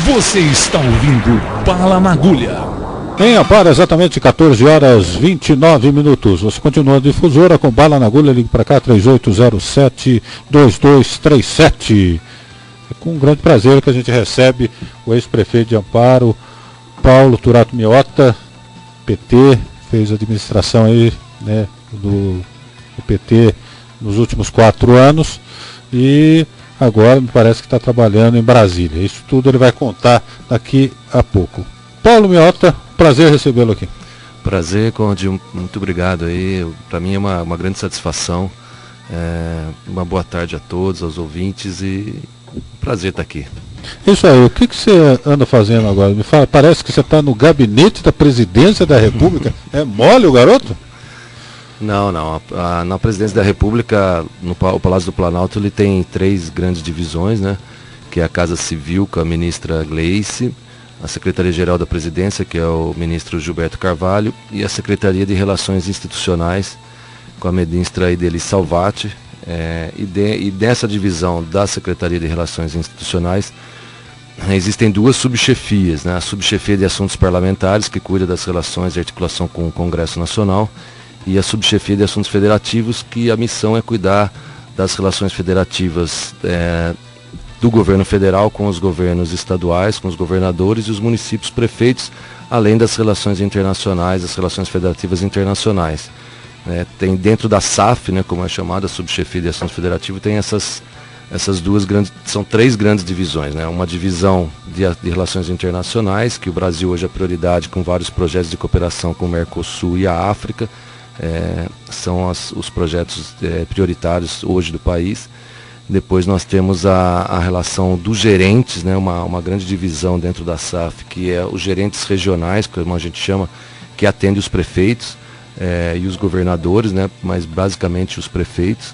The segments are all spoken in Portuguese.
Você está ouvindo Bala na Agulha. Em Amparo, exatamente 14 horas 29 minutos. Você continua a difusora com Bala na Agulha. Ligue para cá, 3807-2237. É com um grande prazer que a gente recebe o ex-prefeito de Amparo, Paulo Turato Miota, PT, fez administração aí, né, do PT nos últimos 4 anos e agora me parece que está trabalhando em Brasília. Isso tudo ele vai contar daqui a pouco. Paulo Miota, prazer recebê-lo aqui. Prazer, Conde, muito obrigado aí. Para mim é uma grande satisfação. Uma boa tarde a todos, aos ouvintes, e prazer estar aqui. Isso aí, o que você anda fazendo agora? Me fala, parece que você está no gabinete da presidência da República. É mole o garoto? Não. Na presidência da República, o Palácio do Planalto, ele tem 3 grandes divisões, né? Que é a Casa Civil, com a ministra Gleice, a Secretaria-Geral da Presidência, que é o ministro Gilberto Carvalho, e a Secretaria de Relações Institucionais, com a ministra Ideli Salvati. E dessa divisão da Secretaria de Relações Institucionais, existem 2 subchefias, né? A subchefia de Assuntos Parlamentares, que cuida das relações e articulação com o Congresso Nacional, e a subchefia de Assuntos Federativos, que a missão é cuidar das relações federativas do governo federal com os governos estaduais, com os governadores e os municípios prefeitos, além das relações internacionais, as relações federativas internacionais. Tem dentro da SAF, né, como é chamada, a subchefia de Assuntos Federativos, tem essas 2 grandes, são 3 grandes divisões, né? Uma divisão de relações internacionais, que o Brasil hoje é prioridade com vários projetos de cooperação com o Mercosul e a África, são os projetos prioritários hoje do país. Depois nós temos a relação dos gerentes, né? Uma grande divisão dentro da SAF, que é os gerentes regionais, como a gente chama, que atende os prefeitos e os governadores, né? Mas basicamente os prefeitos.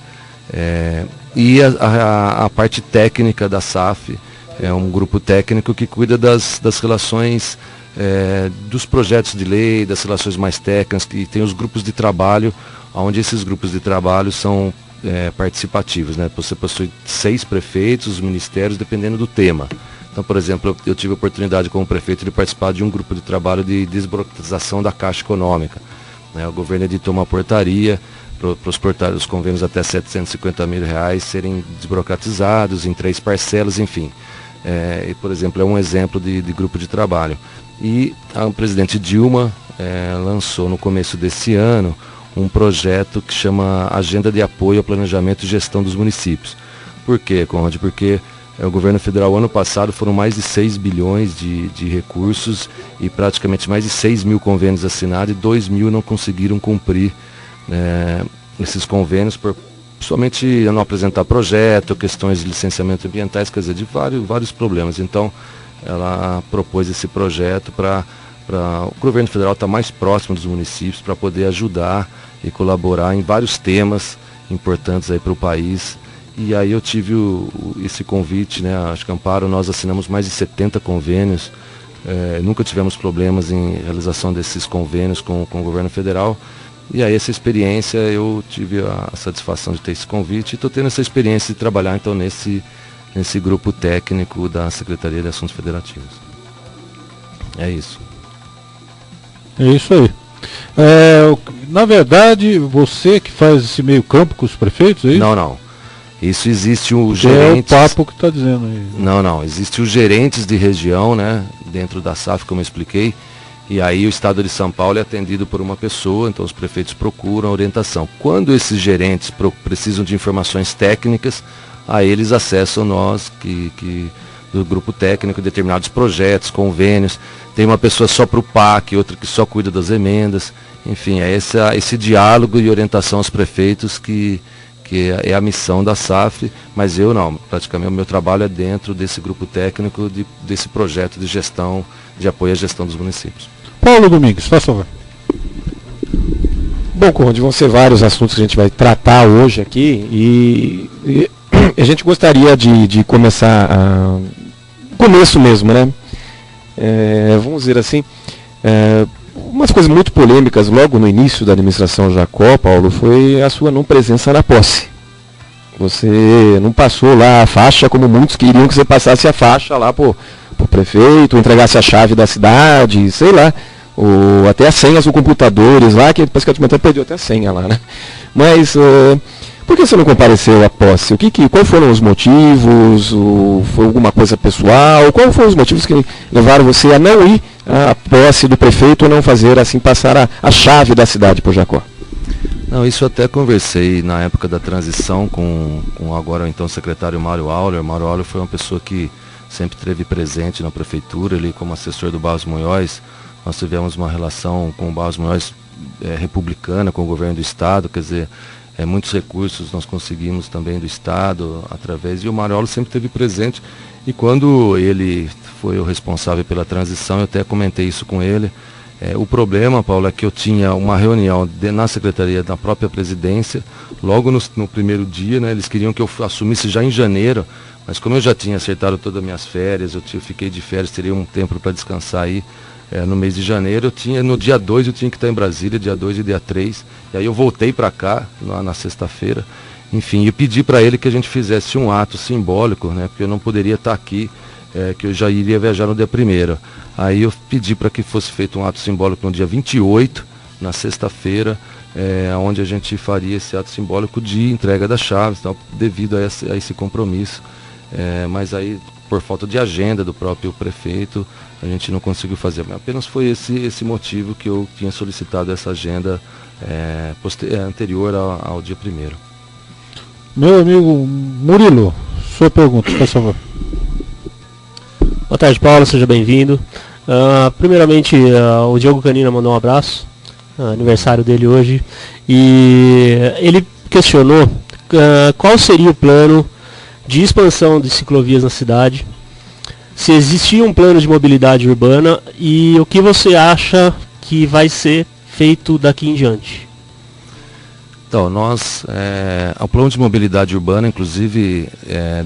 E a parte técnica da SAF é um grupo técnico que cuida das relações, dos projetos de lei, das relações mais técnicas, e tem os grupos de trabalho, onde esses grupos de trabalho são participativos, né? Você possui 6 prefeitos, os ministérios, dependendo do tema. Então, por exemplo, eu tive a oportunidade como prefeito de participar de um grupo de trabalho de desburocratização da Caixa Econômica, né? O governo editou uma portaria para os convênios até R$750 mil serem desburocratizados em 3 parcelas, enfim. Por exemplo, é um exemplo de grupo de trabalho. E a presidente Dilma lançou no começo desse ano um projeto que chama Agenda de Apoio ao Planejamento e Gestão dos Municípios. Por quê, Conde? Porque o governo federal, ano passado, foram mais de 6 bilhões de recursos e praticamente mais de 6 mil convênios assinados, e 2 mil não conseguiram cumprir esses convênios por somente não apresentar projeto, questões de licenciamento ambientais, quer dizer, de vários problemas. Então, ela propôs esse projeto para o governo federal estar mais próximo dos municípios, para poder ajudar e colaborar em vários temas importantes aí para o país. E aí eu tive esse convite, né? Acho que Amparo, nós assinamos mais de 70 convênios, nunca tivemos problemas em realização desses convênios com o governo federal. E aí essa experiência, eu tive a satisfação de ter esse convite e estou tendo essa experiência de trabalhar então nesse grupo técnico da Secretaria de Assuntos Federativos. É isso. É isso aí. Na verdade, você que faz esse meio campo com os prefeitos, é isso? Não. Isso existe o gerente. É o papo que está dizendo aí. Não. Existe os gerentes de região, né? Dentro da SAF, como eu expliquei. E aí o estado de São Paulo é atendido por uma pessoa, então os prefeitos procuram orientação. Quando esses gerentes precisam de informações técnicas, aí eles acessam nós, do grupo técnico, determinados projetos, convênios. Tem uma pessoa só para o PAC, outra que só cuida das emendas. Enfim, é esse diálogo e orientação aos prefeitos que é a missão da SAF, mas eu não. Praticamente o meu trabalho é dentro desse grupo técnico, desse projeto de gestão, de apoio à gestão dos municípios. Paulo Domingues, faz favor. Bom, Conde, vão ser vários assuntos que a gente vai tratar hoje aqui e a gente gostaria de começar começo mesmo, né? Vamos dizer assim, umas coisas muito polêmicas logo no início da administração Jacó, Paulo, foi a sua não presença na posse. Você não passou lá a faixa como muitos queriam que você passasse a faixa lá por para o prefeito, entregasse a chave da cidade, sei lá, ou até as senhas do computadores lá, que depois que até perdeu até a senha lá, né? Mas por que você não compareceu à posse? Quais foram os motivos? Foi alguma coisa pessoal? Quais foram os motivos que levaram você a não ir à posse do prefeito ou não fazer assim, passar a chave da cidade para o Jacó? Não, isso eu até conversei na época da transição com agora então o secretário Mário Auler. Mário Auler foi uma pessoa que sempre esteve presente na prefeitura, ele como assessor do Barros Munhoz, nós tivemos uma relação com o Barros Munhoz republicana, com o governo do estado, quer dizer, muitos recursos nós conseguimos também do estado através, e o Mário Auler sempre esteve presente, e quando ele foi o responsável pela transição, eu até comentei isso com ele. O problema, Paulo, é que eu tinha uma reunião na secretaria da própria presidência, logo no primeiro dia, né, eles queriam que eu assumisse já em janeiro, mas como eu já tinha acertado todas as minhas férias, eu fiquei de férias, teria um tempo para descansar aí no mês de janeiro, no dia 2 eu tinha que estar em Brasília, dia 2 e dia 3, e aí eu voltei para cá, na sexta-feira, enfim, eu pedi para ele que a gente fizesse um ato simbólico, né, porque eu não poderia estar aqui, que eu já iria viajar no dia 1º. Aí eu pedi para que fosse feito um ato simbólico no dia 28, na sexta-feira, onde a gente faria esse ato simbólico de entrega das chaves, tal, devido a esse compromisso. Mas aí, por falta de agenda do próprio prefeito, a gente não conseguiu fazer. Mas apenas foi esse motivo que eu tinha solicitado essa agenda anterior ao dia 1º. Meu amigo Murilo, sua pergunta, por favor. Boa tarde, Paulo, seja bem-vindo. Primeiramente, o Diogo Canina mandou um abraço, aniversário dele hoje, e ele questionou qual seria o plano de expansão de ciclovias na cidade, se existia um plano de mobilidade urbana e o que você acha que vai ser feito daqui em diante. Então, o plano de mobilidade urbana, inclusive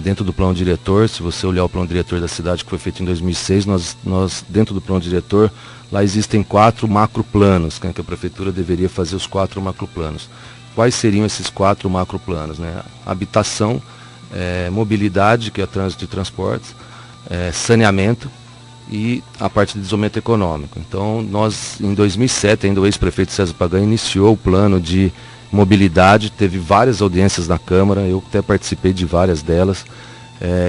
dentro do plano diretor, se você olhar o plano diretor da cidade que foi feito em 2006, nós dentro do plano diretor, lá existem 4 macroplanos, que a prefeitura deveria fazer os 4 macroplanos. Quais seriam esses 4 macroplanos? Né? Habitação, mobilidade, que é trânsito e transportes, saneamento e a parte de desenvolvimento econômico. Então, nós, em 2007, ainda o ex-prefeito César Pagan iniciou o plano de mobilidade, teve várias audiências na Câmara, eu até participei de várias delas,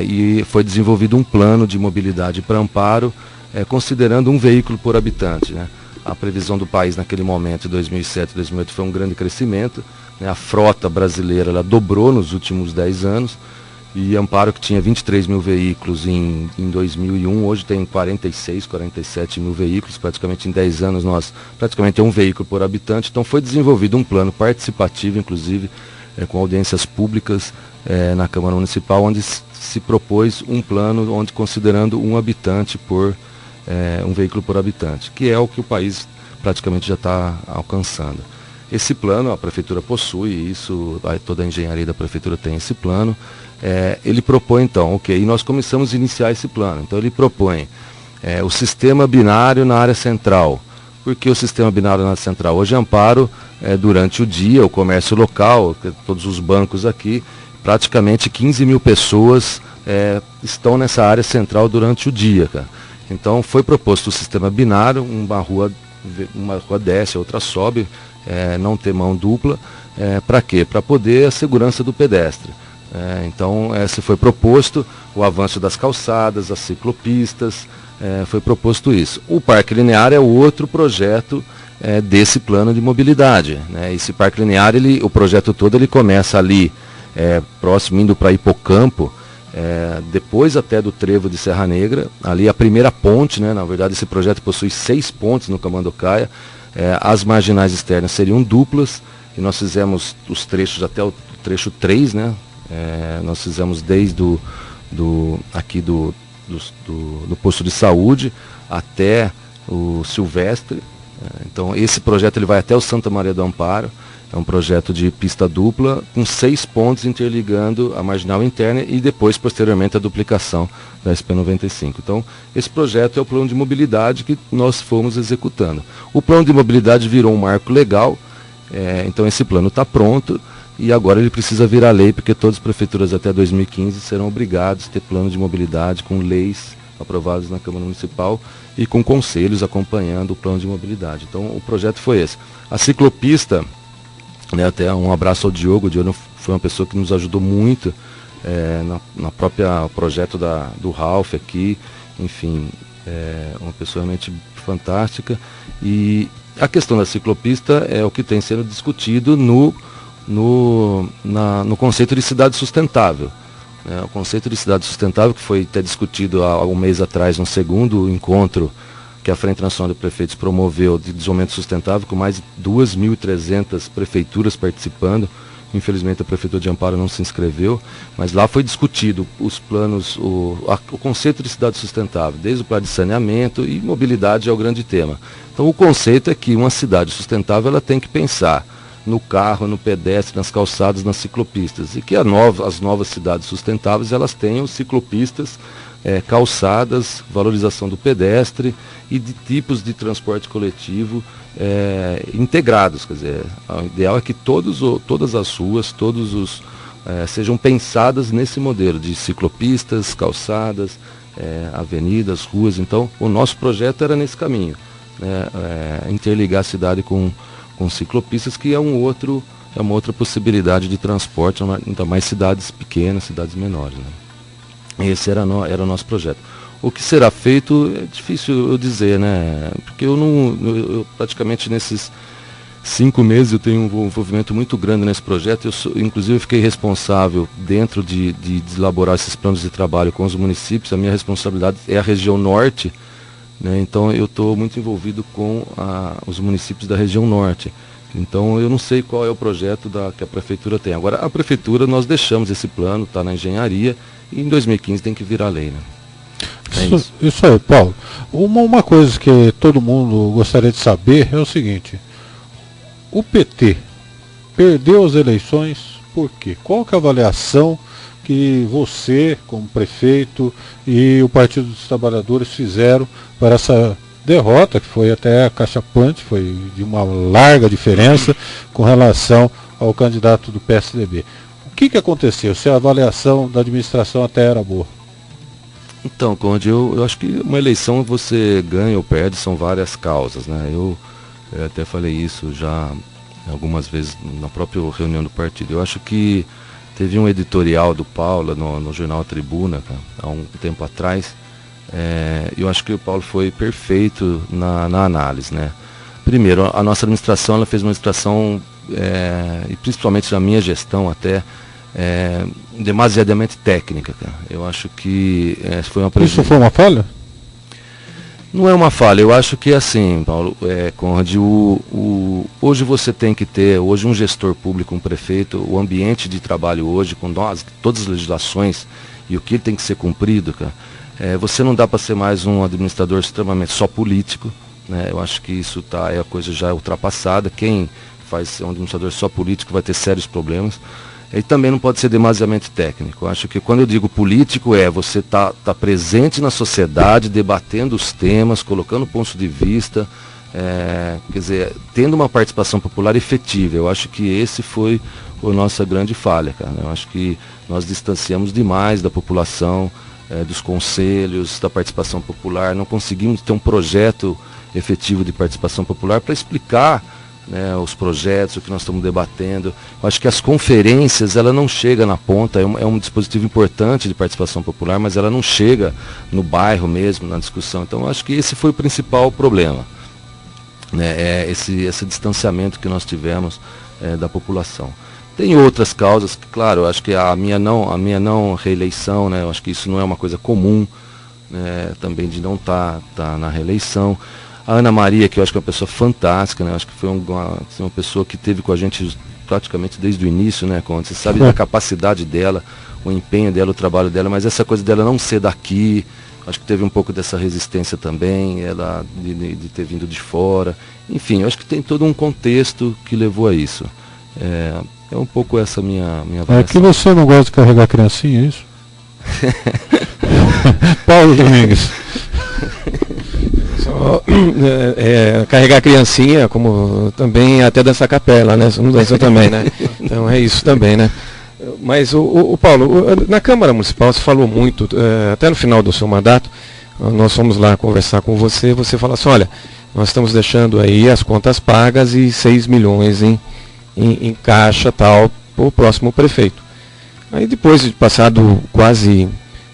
e foi desenvolvido um plano de mobilidade para Amparo, considerando um veículo por habitante. Né? A previsão do país naquele momento, em 2007 e 2008, foi um grande crescimento, né? A frota brasileira ela dobrou nos últimos 10 anos, e Amparo, que tinha 23 mil veículos em 2001, hoje tem 47 mil veículos, praticamente em 10 anos nós praticamente é um veículo por habitante. Então foi desenvolvido um plano participativo, inclusive com audiências públicas na Câmara Municipal, onde se propôs um plano onde considerando um habitante por um veículo por habitante, que é o que o país praticamente já está alcançando. Esse plano a Prefeitura possui, isso toda a engenharia da Prefeitura tem esse plano. Ele propõe então, e nós começamos a iniciar esse plano. Então ele propõe o sistema binário na área central. Por que o sistema binário na área central? Hoje Amparo, durante o dia, o comércio local, todos os bancos aqui, praticamente 15 mil pessoas estão nessa área central durante o dia. Cara. Então foi proposto o sistema binário, uma rua desce, a outra sobe, não ter mão dupla. Para quê? Para poder a segurança do pedestre. Então, esse foi proposto, o avanço das calçadas, as ciclopistas, foi proposto isso. O Parque Linear é o outro projeto desse plano de mobilidade. Né? Esse Parque Linear, o projeto todo ele começa ali, próximo, indo para Hipocampo, depois até do trevo de Serra Negra, ali a primeira ponte, né? Na verdade esse projeto possui 6 pontes no Camanducaia, as marginais externas seriam duplas, e nós fizemos os trechos até o trecho 3, né? Nós fizemos desde aqui do posto de saúde até o Silvestre. Então esse projeto ele vai até o Santa Maria do Amparo. É um projeto de pista dupla com 6 pontos interligando a marginal interna e depois posteriormente a duplicação da SP-95. Então esse projeto é o plano de mobilidade que nós fomos executando. O plano de mobilidade virou um marco legal, então esse plano está pronto. E agora ele precisa virar lei, porque todas as prefeituras até 2015 serão obrigadas a ter plano de mobilidade com leis aprovados na Câmara Municipal e com conselhos acompanhando o plano de mobilidade. Então o projeto foi esse. A ciclopista, né, até um abraço ao Diogo. O Diogo foi uma pessoa que nos ajudou muito na própria projeto do Ralph aqui, enfim, uma pessoa realmente fantástica. E a questão da ciclopista é o que tem sendo discutido no conceito de cidade sustentável. O conceito de cidade sustentável, que foi até discutido há um mês atrás, no segundo encontro que a Frente Nacional de Prefeitos promoveu de desenvolvimento sustentável, com mais de 2.300 prefeituras participando. Infelizmente a Prefeitura de Amparo não se inscreveu, mas lá foi discutido os planos, o conceito de cidade sustentável, desde o plano de saneamento, e mobilidade é o grande tema. Então o conceito é que uma cidade sustentável ela tem que pensar no carro, no pedestre, nas calçadas, nas ciclopistas, e que as novas cidades sustentáveis elas tenham ciclopistas, calçadas, valorização do pedestre e de tipos de transporte coletivo integrados. Quer dizer, o ideal é que todas as ruas, sejam pensadas nesse modelo de ciclopistas, calçadas, avenidas, ruas. Então o nosso projeto era nesse caminho, interligar a cidade com ciclopistas, que é uma outra possibilidade de transporte, ainda mais cidades pequenas, cidades menores, né? Esse era o nosso projeto. O que será feito é difícil eu dizer, né? Porque eu praticamente nesses 5 meses eu tenho um envolvimento muito grande nesse projeto. Inclusive eu fiquei responsável dentro de elaborar esses planos de trabalho com os municípios. A minha responsabilidade é a região norte, né? Então eu estou muito envolvido com os municípios da região norte. Então eu não sei qual é o projeto que a Prefeitura tem. Agora a Prefeitura, nós deixamos esse plano, está na engenharia, e em 2015 tem que virar lei, né? Isso aí, Paulo. Uma coisa que todo mundo gostaria de saber é o seguinte: o PT perdeu as eleições por quê? Qual que é a avaliação que você, como prefeito, e o Partido dos Trabalhadores fizeram para essa derrota, que foi até cachapante, foi de uma larga diferença com relação ao candidato do PSDB? O que aconteceu? Se a avaliação da administração até era boa? Então, Conde, eu acho que uma eleição você ganha ou perde, são várias causas, né? Eu até falei isso já algumas vezes na própria reunião do partido. Eu acho que teve um editorial do Paulo no jornal Tribuna, cara, há um tempo atrás. Eu acho que o Paulo foi perfeito na análise, né? Primeiro, a nossa administração, ela fez uma administração, e principalmente na minha gestão até, demasiadamente técnica, cara. Eu acho que foi uma Isso foi uma falha? Não é uma falha. Eu acho que assim, Paulo, Conrad, hoje você tem que ter, hoje um gestor público, um prefeito, o ambiente de trabalho hoje, com todas as legislações e o que tem que ser cumprido, cara, você não dá para ser mais um administrador extremamente só político, né? Eu acho que isso é a coisa já ultrapassada. Quem faz um administrador só político vai ter sérios problemas. E também não pode ser demasiadamente técnico. Eu acho que quando eu digo político você tá presente na sociedade, debatendo os temas, colocando pontos de vista, quer dizer, tendo uma participação popular efetiva. Eu acho que esse foi a nossa grande falha, cara. Eu acho que nós distanciamos demais da população, dos conselhos, da participação popular. Não conseguimos ter um projeto efetivo de participação popular para explicar, né, os projetos, o que nós estamos debatendo. Eu acho que as conferências, ela não chega na ponta, é um dispositivo importante de participação popular, mas ela não chega no bairro mesmo, na discussão. Então eu acho que esse foi o principal problema, né, esse distanciamento que nós tivemos da população. Tem outras causas que, claro, eu acho que a minha não reeleição, né, eu acho que isso não é uma coisa comum, né, também de não estar na reeleição. A Ana Maria, que eu acho que é uma pessoa fantástica, né? Eu acho que foi uma pessoa que esteve com a gente praticamente desde o início, né? Quando você sabe da capacidade dela, o empenho dela, o trabalho dela, mas essa coisa dela não ser daqui, acho que teve um pouco dessa resistência também, ela de ter vindo de fora. Enfim, eu acho que tem todo um contexto que levou a isso. É um pouco essa minha avaliação. É que você não gosta de carregar criancinha, é isso? Paulo Domingues. Carregar a criancinha, como também até dançar capela, né? Não dança também, né? Então é isso também, né? Mas o Paulo, na Câmara Municipal se falou muito, até no final do seu mandato, nós fomos lá conversar com você fala assim, olha, nós estamos deixando aí as contas pagas e 6 milhões em caixa tal para o próximo prefeito. Aí depois de passado quase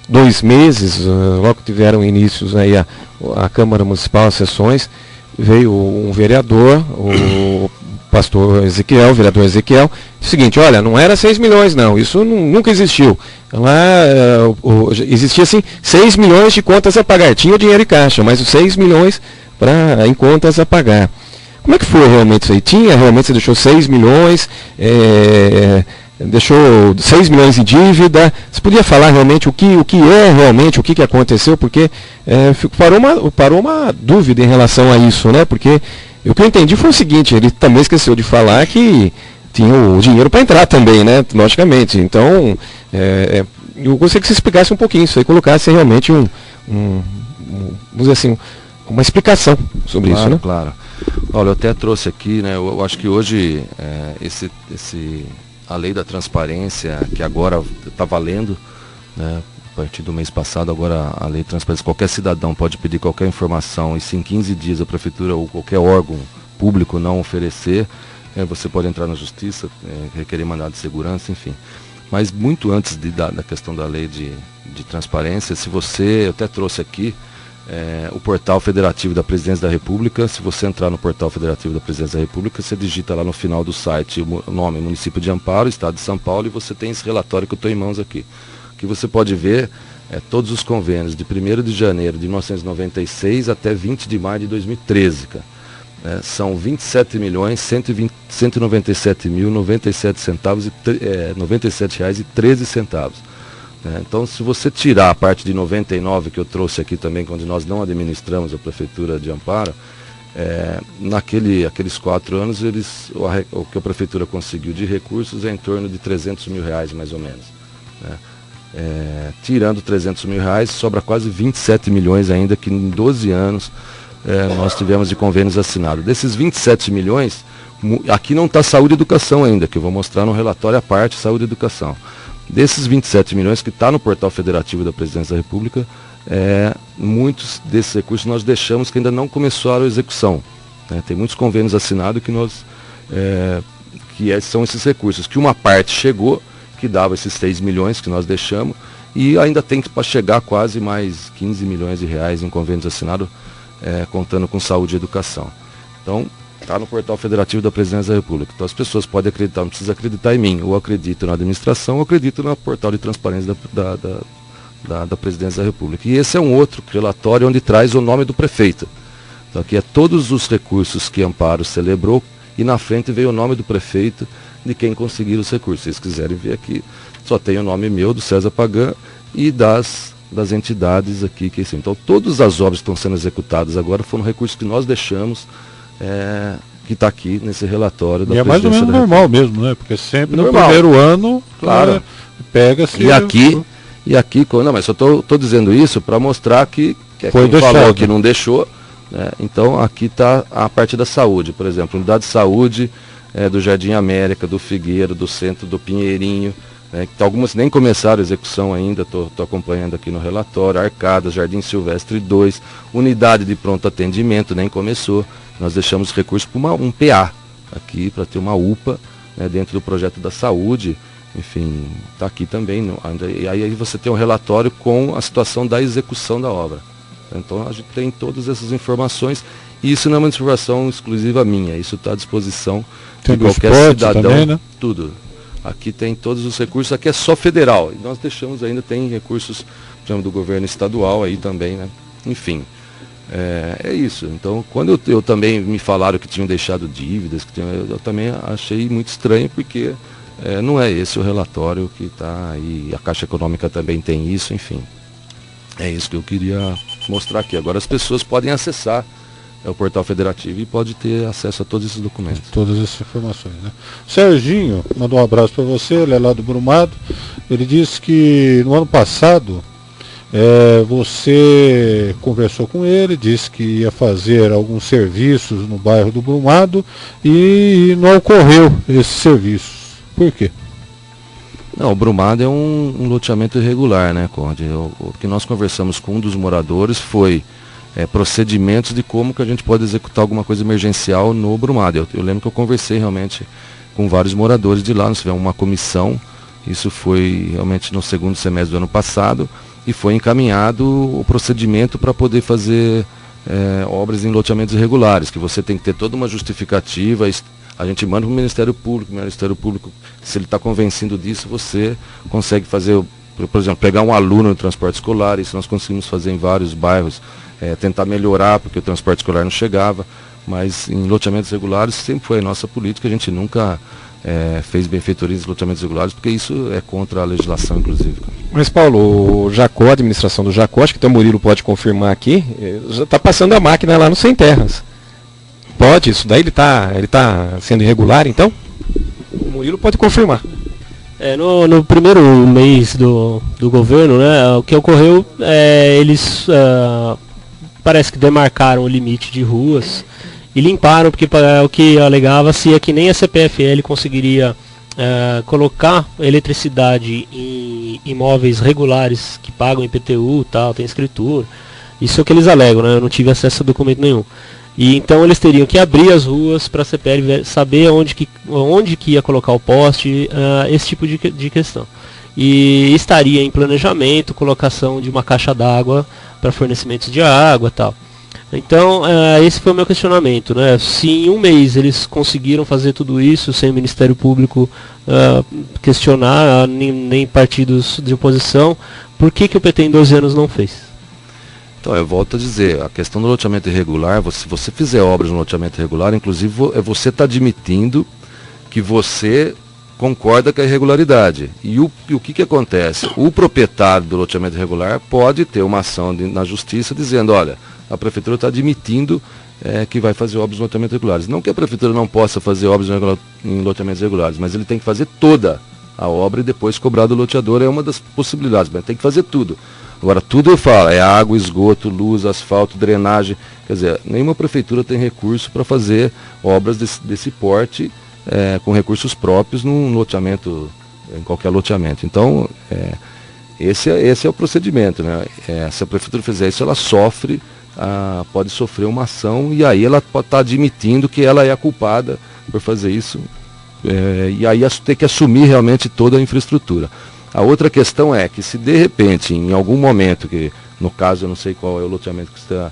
2 meses, logo que tiveram inícios aí a Câmara Municipal, as sessões, veio um vereador, o pastor Ezequiel, o vereador Ezequiel, o seguinte, olha, não era 6 milhões não, isso nunca existiu. Lá existia assim 6 milhões de contas a pagar, tinha o dinheiro em caixa, mas os 6 milhões em contas a pagar. Como é que foi realmente isso aí? Realmente você deixou 6 milhões, deixou 6 milhões em dívida? Você podia falar realmente o que é realmente, o que aconteceu? Porque parou uma dúvida em relação a isso, né? Porque o que eu entendi foi o seguinte, ele também esqueceu de falar que tinha o dinheiro para entrar também, né? Logicamente. Então, eu gostaria que você explicasse um pouquinho isso aí, colocasse realmente vamos dizer assim, uma explicação sobre isso, né? Claro. Olha, eu até trouxe aqui, né? Eu acho que hoje a lei da transparência, que agora está valendo, né? A partir do mês passado, agora a lei de transparência, qualquer cidadão pode pedir qualquer informação e se em 15 dias a prefeitura ou qualquer órgão público não oferecer, você pode entrar na justiça, requerer mandado de segurança, enfim. Mas muito antes da questão da lei de transparência, eu até trouxe aqui o portal federativo da Presidência da República. Se você entrar no portal federativo da Presidência da República, você digita lá no final do site o nome Município de Amparo, Estado de São Paulo, e você tem esse relatório que eu estou em mãos aqui. Que você pode ver todos os convênios de 1º de janeiro de 1996 até 20 de maio de 2013, cara. São 27.197.097 reais e 13 centavos. Então, se você tirar a parte de 99 que eu trouxe aqui também, quando nós não administramos a Prefeitura de Amparo, aqueles 4 anos, o que a Prefeitura conseguiu de recursos é em torno de 300 mil reais, mais ou menos. Tirando 300 mil reais, sobra quase 27 milhões ainda, que em 12 anos nós tivemos de convênios assinados. Desses 27 milhões, aqui não está saúde e educação ainda, que eu vou mostrar no relatório à parte, saúde e educação. Desses 27 milhões que está no portal federativo da Presidência da República, muitos desses recursos nós deixamos que ainda não começaram a execução. Tem muitos convênios assinados que são esses recursos, que uma parte chegou, que dava esses 6 milhões que nós deixamos, e ainda tem para chegar quase mais 15 milhões de reais em convênios assinados, contando com saúde e educação. Então, está no portal federativo da Presidência da República. Então as pessoas podem acreditar, não precisa acreditar em mim, ou acredito na administração, ou acredito no portal de transparência da Presidência da República. E esse é um outro relatório onde traz o nome do prefeito. Então aqui todos os recursos que Amparo celebrou, e na frente veio o nome do prefeito, de quem conseguiram os recursos. Se vocês quiserem ver aqui, só tem o nome meu, do César Pagan, e das entidades aqui. Então todas as obras que estão sendo executadas agora foram recursos que nós deixamos, que está aqui nesse relatório da Presidência. E é mais ou menos normal mesmo, né? Porque sempre no primeiro ano, claro, pega-se... E aqui, não, mas só estou dizendo isso para mostrar que foi quem falou que não deixou, então aqui está a parte da saúde, por exemplo, unidade de saúde do Jardim América, do Figueiro, do Centro do Pinheirinho, que algumas nem começaram a execução ainda, estou acompanhando aqui no relatório, Arcadas, Jardim Silvestre 2, unidade de pronto atendimento, nem começou, nós deixamos recursos para um PA, aqui para ter uma UPA, dentro do projeto da saúde, enfim, está aqui também, e aí você tem um relatório com a situação da execução da obra. Então a gente tem todas essas informações, e isso não é uma informação exclusiva minha, isso está à disposição de qualquer cidadão, também, né? Tudo. Aqui tem todos os recursos, aqui é só federal, e nós deixamos ainda, tem recursos, por exemplo, do governo estadual aí também, né? Enfim, é isso. Então, quando eu também me falaram que tinham deixado dívidas, eu também achei muito estranho, porque não é esse o relatório que está aí, a Caixa Econômica também tem isso, enfim. É isso que eu queria mostrar aqui. Agora as pessoas podem acessar o portal federativo e pode ter acesso a todos esses documentos. Todas essas informações, né? Serginho mandou um abraço para você, ele é lá do Brumado. Ele disse que no ano passado você conversou com ele, disse que ia fazer alguns serviços no bairro do Brumado e não ocorreu esses serviços. Por quê? Não, o Brumado é um loteamento irregular, né, Conde? O que nós conversamos com um dos moradores foi procedimentos de como que a gente pode executar alguma coisa emergencial no Brumado. Eu lembro que eu conversei realmente com vários moradores de lá, nós tivemos uma comissão, isso foi realmente no segundo semestre do ano passado, e foi encaminhado o procedimento para poder fazer obras em loteamentos irregulares, que você tem que ter toda uma justificativa, a gente manda para o Ministério Público, se ele está convencido disso, você consegue fazer, por exemplo, pegar um aluno no transporte escolar, isso nós conseguimos fazer em vários bairros, tentar melhorar, porque o transporte escolar não chegava, mas em loteamentos regulares sempre foi a nossa política, a gente nunca fez benfeitorias em loteamentos regulares, porque isso é contra a legislação, inclusive. Mas, Paulo, o Jacó, a administração do Jacó, acho que até o Murilo pode confirmar aqui, já está passando a máquina lá no Sem Terras. Pode, isso daí ele tá sendo irregular, então? O Murilo pode confirmar. No primeiro mês do governo, né, o que ocorreu, eles parece que demarcaram o limite de ruas e limparam, porque o que alegava-se é que nem a CPFL conseguiria colocar eletricidade em imóveis regulares que pagam IPTU, tal, tem escritura. Isso é o que eles alegam, né? Eu não tive acesso a documento nenhum. E então eles teriam que abrir as ruas para a CPFL saber onde que ia colocar o poste, esse tipo de questão. E estaria em planejamento colocação de uma caixa d'água para fornecimento de água e tal. Então, esse foi o meu questionamento, né? Se em um mês eles conseguiram fazer tudo isso sem o Ministério Público questionar, nem partidos de oposição, por que o PT em 12 anos não fez? Então, eu volto a dizer, a questão do loteamento irregular, se você fizer obras no loteamento irregular, inclusive você está admitindo que você concorda com a irregularidade. E o que acontece? O proprietário do loteamento irregular pode ter uma ação na justiça dizendo, olha, a prefeitura está admitindo que vai fazer obras em loteamentos irregulares. Não que a prefeitura não possa fazer obras em loteamentos irregulares, mas ele tem que fazer toda a obra e depois cobrar do loteador, é uma das possibilidades, mas tem que fazer tudo. Agora, tudo eu falo, é água, esgoto, luz, asfalto, drenagem, quer dizer, nenhuma prefeitura tem recurso para fazer obras desse porte com recursos próprios num loteamento, em qualquer loteamento. Então, esse é o procedimento, né? Se a prefeitura fizer isso, ela pode sofrer uma ação e aí ela pode estar admitindo que ela é a culpada por fazer isso, e aí tem que assumir realmente toda a infraestrutura. A outra questão é que se de repente, em algum momento, que no caso eu não sei qual é o loteamento que você está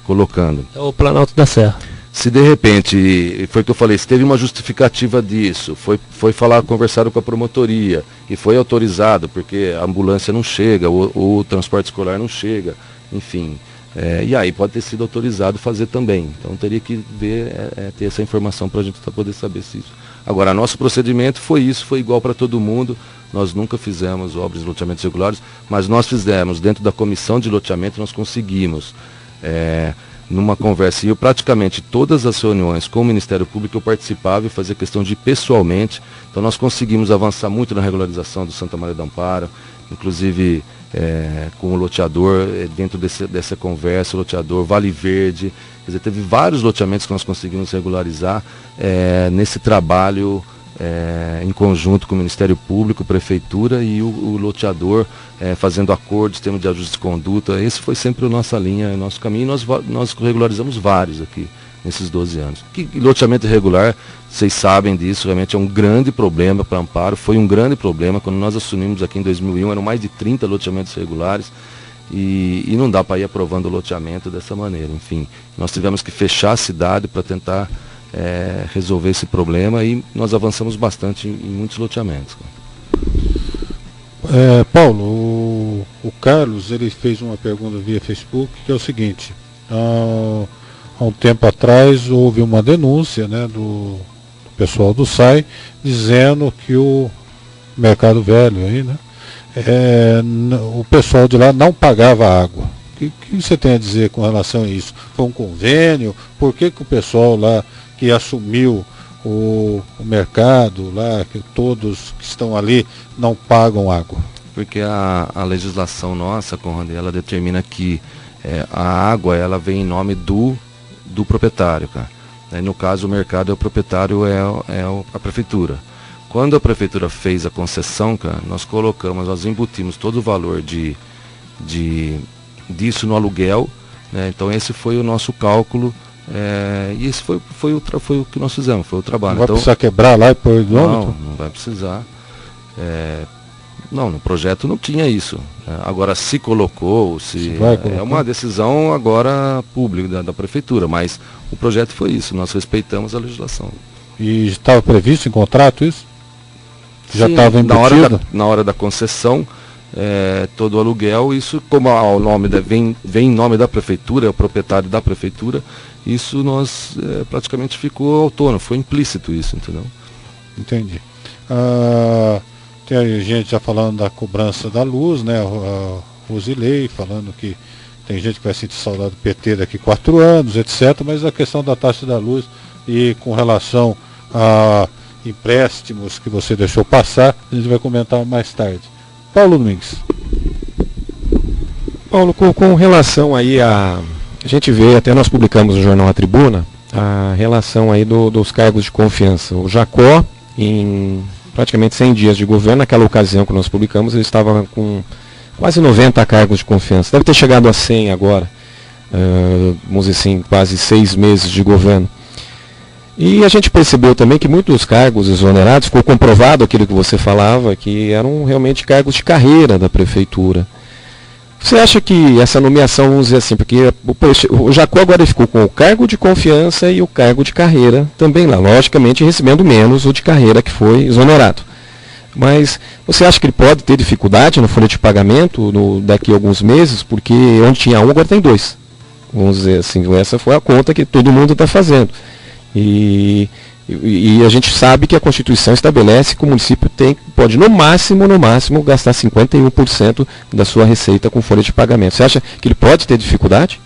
colocando. É o Planalto da Serra. Se de repente, foi o que eu falei, se teve uma justificativa disso, conversaram com a promotoria e foi autorizado porque a ambulância não chega, o transporte escolar não chega, enfim. E aí pode ter sido autorizado fazer também. Então teria que ver, ter essa informação para a gente poder saber se isso. Agora, nosso procedimento foi igual para todo mundo. Nós nunca fizemos obras de loteamentos regulares, mas nós fizemos, dentro da comissão de loteamento, nós conseguimos, numa conversa, e eu praticamente todas as reuniões com o Ministério Público eu participava e fazia questão de ir pessoalmente. Então nós conseguimos avançar muito na regularização do Santa Maria do Amparo, inclusive com o loteador, dentro dessa conversa, o loteador Vale Verde, quer dizer, teve vários loteamentos que nós conseguimos regularizar nesse trabalho em conjunto com o Ministério Público, Prefeitura e o loteador fazendo acordos, termos de ajuste de conduta. Esse foi sempre a nossa linha, o nosso caminho, e nós regularizamos vários aqui nesses 12 anos. Loteamento irregular, vocês sabem disso, realmente é um grande problema para Amparo, foi um grande problema. Quando nós assumimos aqui em 2001, eram mais de 30 loteamentos irregulares, e não dá para ir aprovando o loteamento dessa maneira. Enfim, nós tivemos que fechar a cidade para tentar resolver esse problema, e nós avançamos bastante em muitos loteamentos. Paulo, o Carlos, ele fez uma pergunta via Facebook, que é o seguinte: há um tempo atrás houve uma denúncia, né, do pessoal do SAI, dizendo que o Mercado Velho aí, né, o pessoal de lá não pagava água. O que você tem a dizer com relação a isso? Foi um convênio? Por que o pessoal lá que assumiu o mercado lá, que todos que estão ali não pagam água? Porque a legislação nossa, Conrad, ela determina que a água ela vem em nome do proprietário, cara. Aí, no caso, o mercado é o proprietário, a prefeitura. Quando a prefeitura fez a concessão, cara, nós embutimos todo o valor disso no aluguel, né? Então esse foi o nosso cálculo, e esse foi o que nós fizemos, foi o trabalho. Não vai então, precisar quebrar lá e pôr idômetro? não vai precisar. Não, no projeto não tinha isso. Agora, se colocou, é uma decisão agora pública da prefeitura, mas o projeto foi isso, nós respeitamos a legislação. E estava previsto em contrato isso? Já Sim, estava embutido? na hora da concessão, todo o aluguel, isso como o nome vem em nome da prefeitura, é o proprietário da prefeitura, isso nós praticamente ficou autônomo, foi implícito isso, entendeu? Entendi. Tem aí gente já falando da cobrança da luz, né? A Rosilei falando que tem gente que vai sentir saudade do PT daqui 4 anos, etc. Mas a questão da taxa da luz e com relação a empréstimos que você deixou passar, a gente vai comentar mais tarde. Paulo Domingues. Paulo, com relação aí a gente vê, até nós publicamos no jornal A Tribuna, a relação aí dos cargos de confiança. O Jacó, em praticamente 100 dias de governo, naquela ocasião que nós publicamos, ele estava com quase 90 cargos de confiança. Deve ter chegado a 100 agora, vamos dizer assim, quase 6 meses de governo. E a gente percebeu também que muitos dos cargos exonerados, ficou comprovado aquilo que você falava, que eram realmente cargos de carreira da prefeitura. Você acha que essa nomeação, vamos dizer assim, porque o Jacó agora ficou com o cargo de confiança e o cargo de carreira também lá, logicamente recebendo menos o de carreira que foi exonerado. Mas você acha que ele pode ter dificuldade no folha de pagamento daqui a alguns meses, porque onde tinha um agora tem 2? Vamos dizer assim, essa foi a conta que todo mundo está fazendo. E a gente sabe que a Constituição estabelece que o município pode no máximo gastar 51% da sua receita com folha de pagamento. Você acha que ele pode ter dificuldade?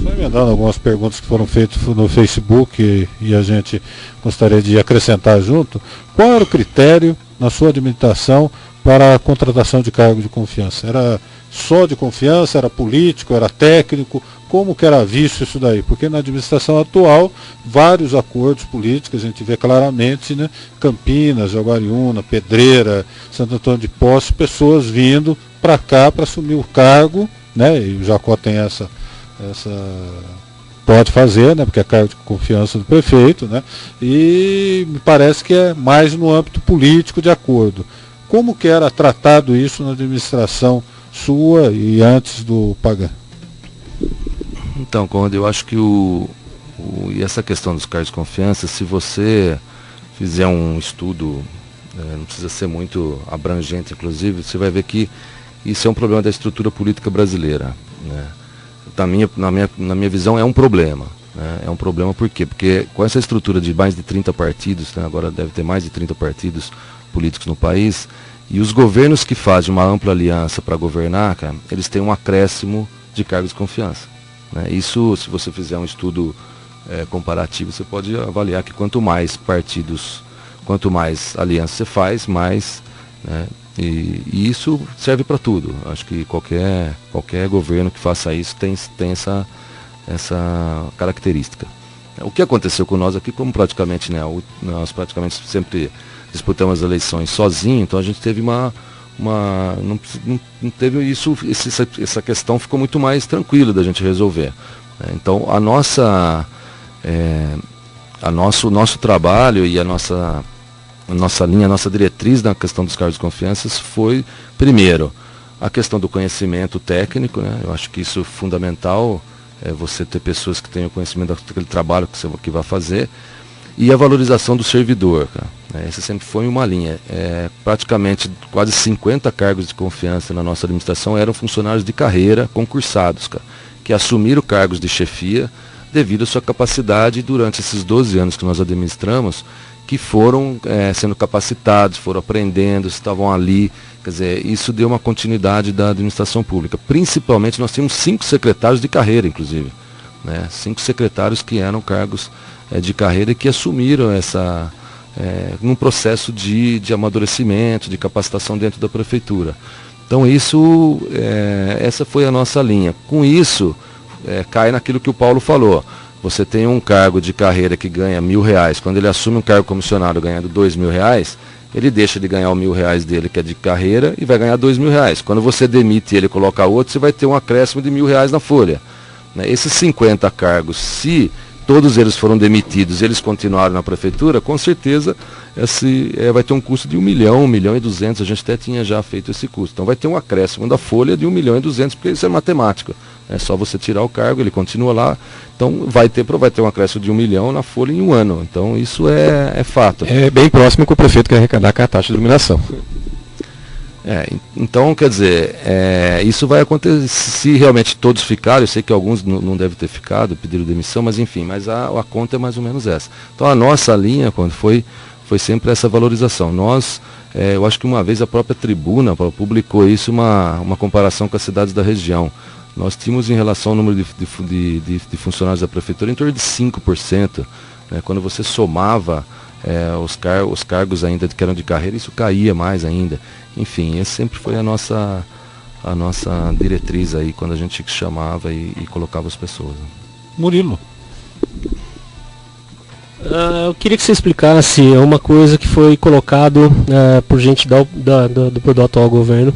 Só emendando algumas perguntas que foram feitas no Facebook e a gente gostaria de acrescentar junto. Qual era o critério na sua administração para a contratação de cargo de confiança? Era só de confiança, era político, era técnico? Como que era visto isso daí? Porque na administração atual, vários acordos políticos, a gente vê claramente, né? Campinas, Jaguariúna, Pedreira, Santo Antônio de Poços, pessoas vindo para cá para assumir o cargo, né? E o Jacó tem essa pode fazer, né? Porque é cargo de confiança do prefeito, né? E me parece que é mais no âmbito político de acordo. Como que era tratado isso na administração sua e antes do Pagan? Então, Conde, eu acho que e essa questão dos cargos de confiança, se você fizer um estudo, não precisa ser muito abrangente, inclusive, você vai ver que isso é um problema da estrutura política brasileira, né? Na minha visão é um problema, né? É um problema por quê? Porque com essa estrutura de mais de 30 partidos, né? Agora deve ter mais de 30 partidos políticos no país, e os governos que fazem uma ampla aliança para governar, cara, eles têm um acréscimo de cargos de confiança, né? Isso, se você fizer um estudo comparativo, você pode avaliar que quanto mais partidos, quanto mais aliança você faz, mais, né? E isso serve para tudo. Acho que qualquer governo que faça isso tem essa característica. O que aconteceu com nós aqui, como praticamente, né, nós praticamente sempre disputamos as eleições sozinhos, então a gente teve não teve isso, essa questão ficou muito mais tranquila da gente resolver, né? Então o nosso trabalho e a nossa linha, a nossa diretriz na questão dos cargos de confiança foi, primeiro, a questão do conhecimento técnico, né? Eu acho que isso é fundamental, você ter pessoas que tenham conhecimento daquele trabalho que vai fazer, e a valorização do servidor, cara, né? Essa sempre foi uma linha. Praticamente quase 50 cargos de confiança na nossa administração eram funcionários de carreira concursados, cara, que assumiram cargos de chefia devido à sua capacidade durante esses 12 anos que nós administramos, que foram sendo capacitados, foram aprendendo, estavam ali. Quer dizer, isso deu uma continuidade da administração pública. Principalmente nós tínhamos 5 secretários de carreira, inclusive, né? 5 secretários que eram cargos de carreira e que assumiram num processo de amadurecimento, de capacitação dentro da prefeitura. Então essa foi a nossa linha. Com isso, cai naquilo que o Paulo falou. você tem um cargo de carreira que ganha R$1.000, quando ele assume um cargo comissionado ganhando R$2.000, ele deixa de ganhar o R$1.000 dele, que é de carreira, e vai ganhar R$2.000. Quando você demite ele e coloca outro, você vai ter um acréscimo de R$1.000 na folha. Né? Esses 50 cargos, se todos eles foram demitidos e eles continuaram na prefeitura, com certeza vai ter um custo de 1 milhão, 1.200.000, a gente até tinha já feito esse custo. Então vai ter um acréscimo da folha de 1.200.000, porque isso é matemática. É só você tirar o cargo, ele continua lá, então vai ter um acréscimo de 1 milhão na folha em um ano. Então isso é fato. É bem próximo que o prefeito quer arrecadar com a taxa de iluminação. Então, quer dizer, isso vai acontecer se realmente todos ficarem. Eu sei que alguns não devem ter ficado, pediram demissão, mas enfim, mas a conta é mais ou menos essa. Então a nossa linha quando foi sempre essa valorização. Eu acho que uma vez a própria tribuna publicou isso, uma comparação com as cidades da região. Nós tínhamos, em relação ao número de funcionários da prefeitura, em torno de 5%. Né? Quando você somava os cargos ainda que eram de carreira, isso caía mais ainda. Enfim, essa sempre foi a nossa diretriz aí, quando a gente chamava e colocava as pessoas. Murilo. Eu queria que você explicasse uma coisa que foi colocado por gente do atual governo,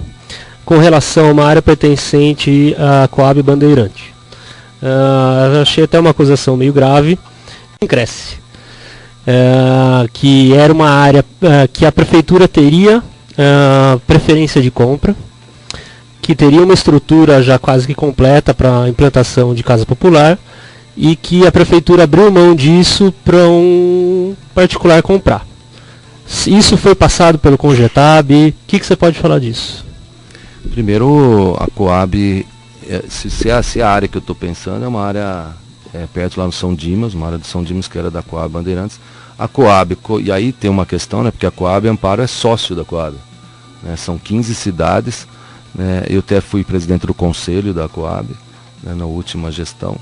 com relação a uma área pertencente à Coab Bandeirante. Eu achei até uma acusação meio grave. Cresce. Que era uma área que a prefeitura teria preferência de compra, que teria uma estrutura já quase que completa para a implantação de casa popular, e que a prefeitura abriu mão disso para um particular comprar. Isso foi passado pelo Congetab. O que você pode falar disso? Primeiro, a Coab, se a área que eu estou pensando é uma área perto lá no São Dimas, uma área de São Dimas que era da Coab Bandeirantes. A Coab, e aí tem uma questão, né, porque a Coab Amparo é sócio da Coab. Né, são 15 cidades, né, eu até fui presidente do conselho da Coab, né, na última gestão.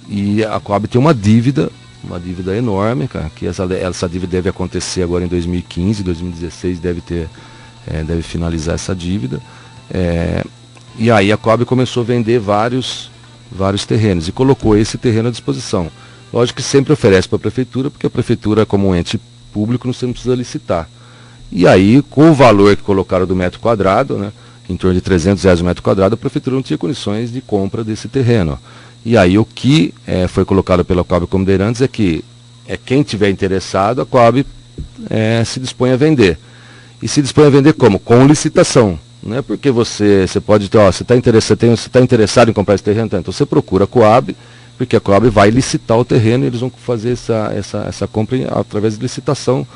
E a Coab tem uma dívida enorme, cara, que essa dívida deve acontecer agora em 2015, 2016 deve finalizar essa dívida. E aí a Coab começou a vender vários terrenos e colocou esse terreno à disposição. Lógico que sempre oferece para a prefeitura, porque a prefeitura, como um ente público, não precisa licitar. E aí, com o valor que colocaram do metro quadrado, né, em torno de R$300 o metro quadrado, a prefeitura não tinha condições de compra desse terreno. E aí o que foi colocado pela Coab Bandeirantes é que quem tiver interessado, a Coab se dispõe a vender. E se dispõe a vender como? Com licitação. Não é porque você pode ter, você está interessado em comprar esse terreno, então você procura a Coab, porque a Coab vai licitar o terreno e eles vão fazer essa compra através de licitação,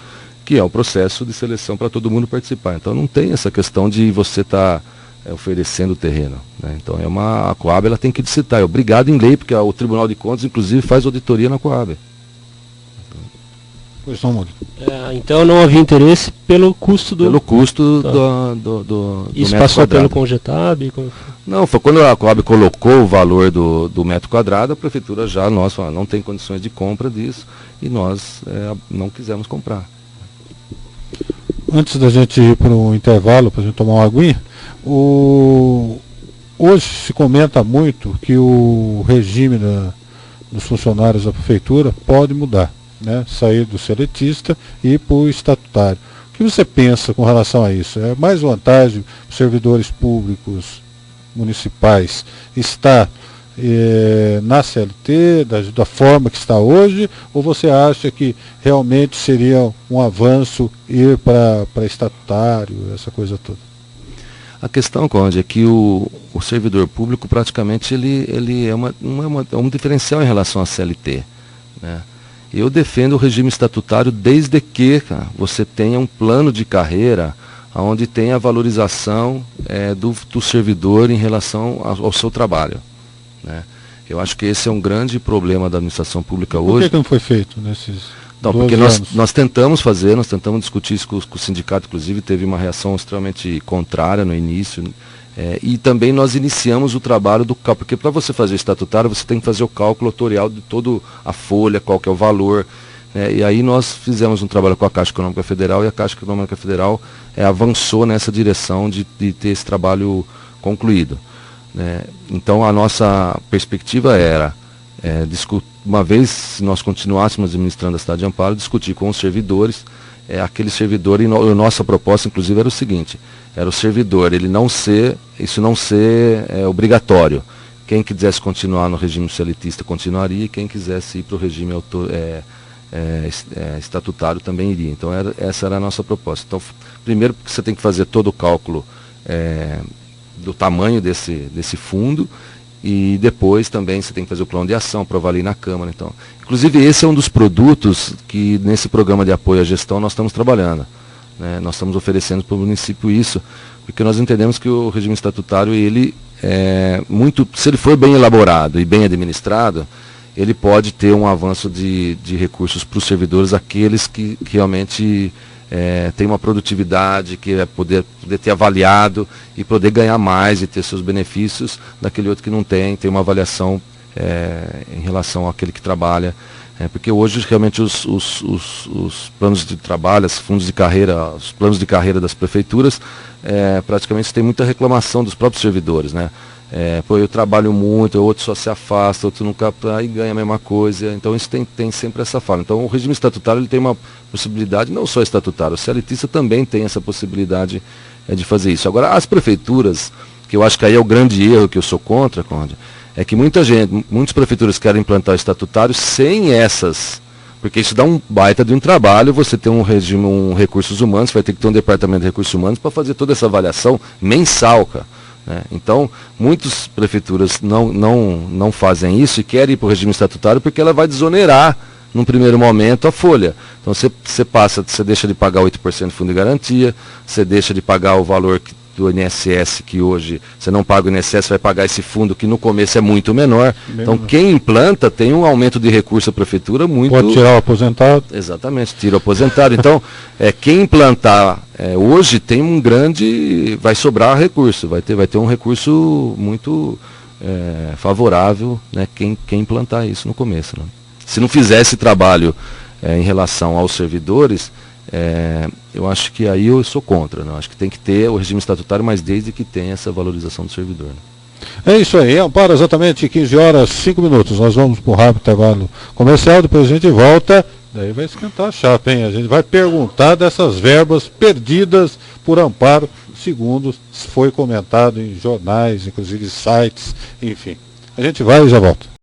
que é o processo de seleção para todo mundo participar. Então não tem essa questão de você estar oferecendo o terreno. Né? Então a Coab ela tem que licitar, é obrigado em lei, porque o Tribunal de Contas inclusive faz auditoria na Coab. Então não havia interesse pelo custo do... Pelo custo do Isso metro passou quadrado. pelo Congetab? Não, foi quando a Coab colocou o valor do metro quadrado, a prefeitura já, nós não tem condições de compra disso, e nós não quisemos comprar. Antes da gente ir para o intervalo, para a gente tomar uma aguinha, hoje se comenta muito que o regime dos funcionários da prefeitura pode mudar. Né, sair do seletista e ir para o estatutário. O que você pensa com relação a isso? É mais vantagem os servidores públicos municipais estar na CLT, da forma que está hoje, ou você acha que realmente seria um avanço ir para estatutário, essa coisa toda? A questão, Conde, é que o servidor público praticamente ele é um diferencial em relação à CLT. Né? Eu defendo o regime estatutário desde que você tenha um plano de carreira onde tenha a valorização do servidor em relação ao seu trabalho. Né? Eu acho que esse é um grande problema da administração pública hoje. Por que não foi feito nesses Não, porque nós tentamos discutir isso com o sindicato, inclusive teve uma reação extremamente contrária no início. E também nós iniciamos o trabalho do cálculo, porque para você fazer estatutário você tem que fazer o cálculo autorial de toda a folha, qual que é o valor. E aí nós fizemos um trabalho com a Caixa Econômica Federal e a Caixa Econômica Federal avançou nessa direção de ter esse trabalho concluído. Então a nossa perspectiva era uma vez, se nós continuássemos administrando a cidade de Amparo, discutir com os servidores, aquele servidor, e nossa proposta, inclusive, era o seguinte, era o servidor, isso não ser obrigatório. Quem quisesse continuar no regime socialitista continuaria, e quem quisesse ir para o regime estatutário também iria. Então essa era a nossa proposta. Então, primeiro, porque você tem que fazer todo o cálculo do tamanho desse fundo, e depois também você tem que fazer o plano de ação, aprovar ali na Câmara. Então, inclusive, esse é um dos produtos que nesse programa de apoio à gestão nós estamos trabalhando, né? Nós estamos oferecendo para o município isso, porque nós entendemos que o regime estatutário, ele se ele for bem elaborado e bem administrado, ele pode ter um avanço de recursos para os servidores, aqueles que realmente têm uma produtividade, que é poder ter avaliado e poder ganhar mais e ter seus benefícios, daquele outro que não tem uma avaliação em relação àquele que trabalha. Porque hoje realmente os planos de trabalho, os fundos de carreira, os planos de carreira das prefeituras, praticamente tem muita reclamação dos próprios servidores, né? Eu trabalho muito, outro só se afasta, outro nunca, aí ganha a mesma coisa. Então isso tem sempre essa falha. Então o regime estatutário, ele tem uma possibilidade, não só estatutário, o CLTista também tem essa possibilidade de fazer isso. Agora, as prefeituras, que eu acho que aí é o grande erro que eu sou contra, Conde, é que muitas prefeituras querem implantar o estatutário sem essas, porque isso dá um baita de um trabalho. Você tem um regime, recursos humanos, você vai ter que ter um departamento de recursos humanos para fazer toda essa avaliação mensal, cara, né? Então, muitas prefeituras não fazem isso e querem ir para o regime estatutário porque ela vai desonerar, num primeiro momento, a folha. Então, você deixa de pagar 8% de fundo de garantia, você deixa de pagar o valor do INSS, que hoje você não paga o INSS, vai pagar esse fundo que no começo é muito menor. Então, quem implanta tem um aumento de recurso à prefeitura muito... Pode tirar o aposentado. Exatamente, tira o aposentado. Então, quem implantar hoje tem vai sobrar recurso, vai ter um recurso muito favorável, né, quem implantar isso no começo, né? Se não fizer esse trabalho em relação aos servidores, eu acho que aí eu sou contra, né? Acho que tem que ter o regime estatutário, mas desde que tenha essa valorização do servidor, né? É isso aí, Amparo, exatamente 15 horas 5 minutos. Nós vamos para um rápido intervalo comercial, depois a gente volta. Daí vai esquentar a chapa, hein? A gente vai perguntar dessas verbas perdidas por Amparo, segundo foi comentado em jornais, inclusive sites, enfim. A gente vai e já volta.